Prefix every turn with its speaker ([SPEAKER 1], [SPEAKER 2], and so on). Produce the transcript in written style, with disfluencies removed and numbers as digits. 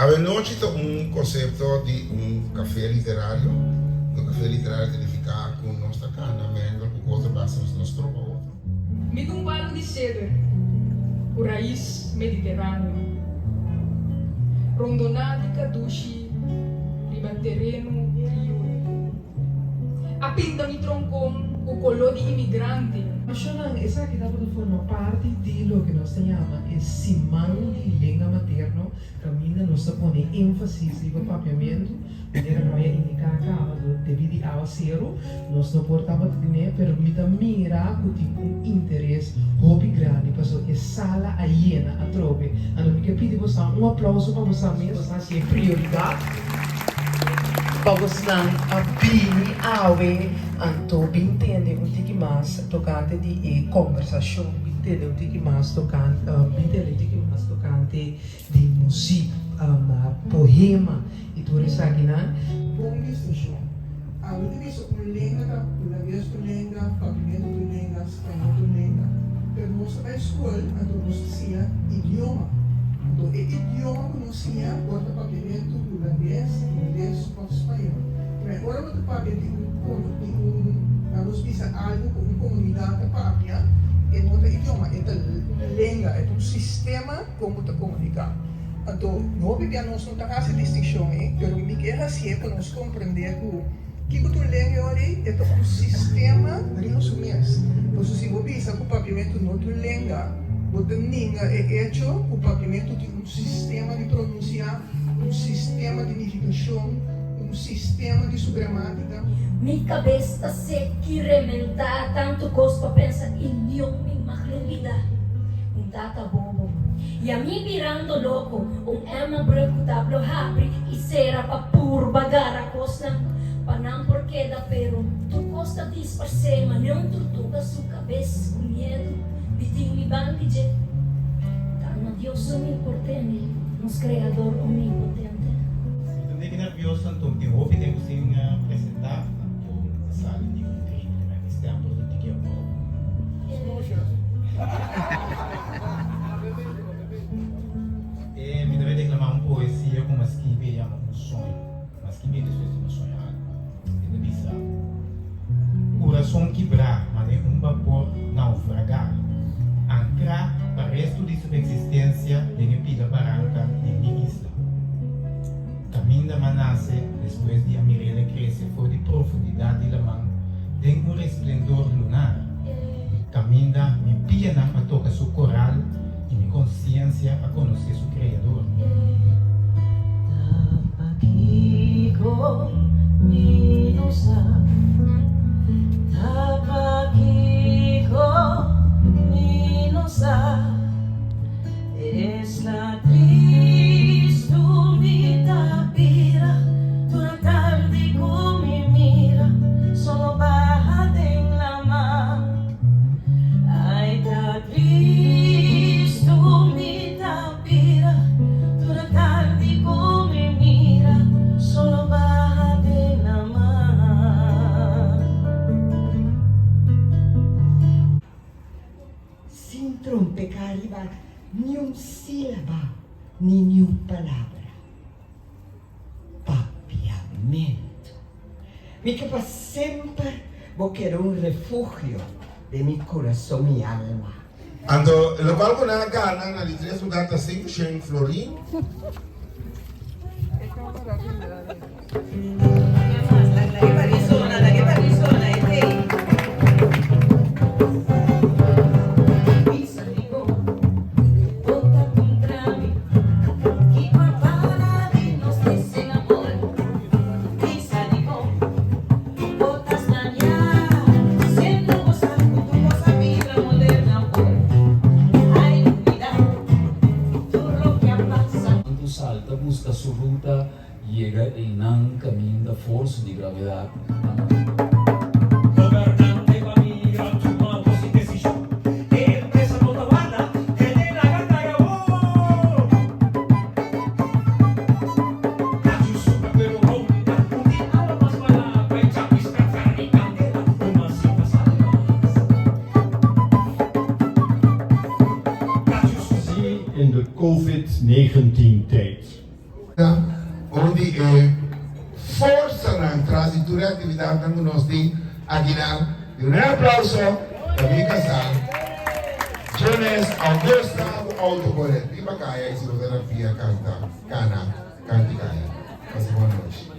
[SPEAKER 1] Había noche un concepto de un café literario. Un café literario significa que uno está acá, no me ando con otro base, nos tropa otro.
[SPEAKER 2] Mit um palo de ceder, o raiz mediterrâneo. Rondonadica dushi, riba terreno rio. A pinta mi troncon, o color de imigrante.
[SPEAKER 3] Nacional, esa que dá para formar parte de lo que nós chamamos é Simão de Língua Materno, que ainda nós põe ênfase no papiamento, maneira não é indicar que devido ao zero, nós não portamos de dinheiro, permite mirar que tem um interesse hobby grande, para que sala a hiena, a trobe. Então, eu quero pedir você um aplauso para você mesmo, você é prioridade. Pagoslan a bini awe anto bintende un tiki mas tocante di conversazione, bintende un tiki mas tocante, bintende un tiki mas tocante di musica, poema e tudo isso aqui, né?
[SPEAKER 4] Bom distinção. A utilizo un lenga, una vez tu lenga, pavimento tu lenga, espanhol tu lenga. Pero nós na escola, a nós sia idioma. Então, o idioma que nós sia, bota pavimento holandês, inglês ou espanhol. Mas agora você pode nós bisa algo com uma comunidade própria, é outro idioma, é a língua, é um sistema como te comunicar. Então, não é nós não temos essa distinção, mas me quer assim para nós compreender que o língua é um sistema de nós mesmos. Então, se você bisa com o pavimento não é língua, a língua é hecho com o pavimento de um sistema de pronunciar, um sistema de unificação, um sistema de sua gramática.
[SPEAKER 5] Minha cabeça se que rementar tanto coisa para pensar em minha maglubida. Tata bobo. E a mim virando louco, ema branco tablo habri e será para pur bagar a costa. Para não porque da pero, tu costa disparcer, mas não tortuga sua cabeça com medo. Biting mi bandage. Tano Deus omnipotente, nos criador omnipotente.
[SPEAKER 6] Estou nervioso, então tenho roupa e tenho que apresentar. Sabe, de um treino, né? Esse é um produto que eu vou. Me deve declamar uma poesia com uma esquive e um sonho. Uma esquive depois de uma sonhada. É bizarro. Coração quebrar, mas é um vapor naufragar. Ancrar para o resto de sua existência de minha vida barranca de minha isla. Caminho da Manasse, depois de a Mirella crescer, foi de profundidade da mão, tem um resplendor lunar. Caminho da minha piana a tocar seu coral e minha consciência a conhecer seu Criador.
[SPEAKER 7] Tapakiko ninosa, tapakiko ninosa, es la triste unidad pira, tu la tarde con mi mira, solo baja en la mano, ay ta triste unidad pira, tu la tarde con mi mira, solo baja en la mano.
[SPEAKER 8] Sin trompecariba ni un sílaba, ni una palabra. Papiamento. Mi que para siempre vos quiero un refugio de mi corazón y alma.
[SPEAKER 1] Ando, lo cual con la gana, na literatura su gata 500 florin.
[SPEAKER 9] Salta, busca su ruta, llega en un camino de fuerza de gravedad.
[SPEAKER 10] Gobernante familia, tu mano sin decisión. Empresa no banda, genera gana y amor. Casi suca pero ronda, un día a la más palabra y chapisca y candela, uma cita salvas.
[SPEAKER 11] In de COVID-19 tijd.
[SPEAKER 1] onde força na transitura de atividade que nós temos aqui na. Um aplauso para minha casal. Jones Augusta Autocorrente. Viva Caia, psicoterapia, canta, cana, canticaya. Boa noite.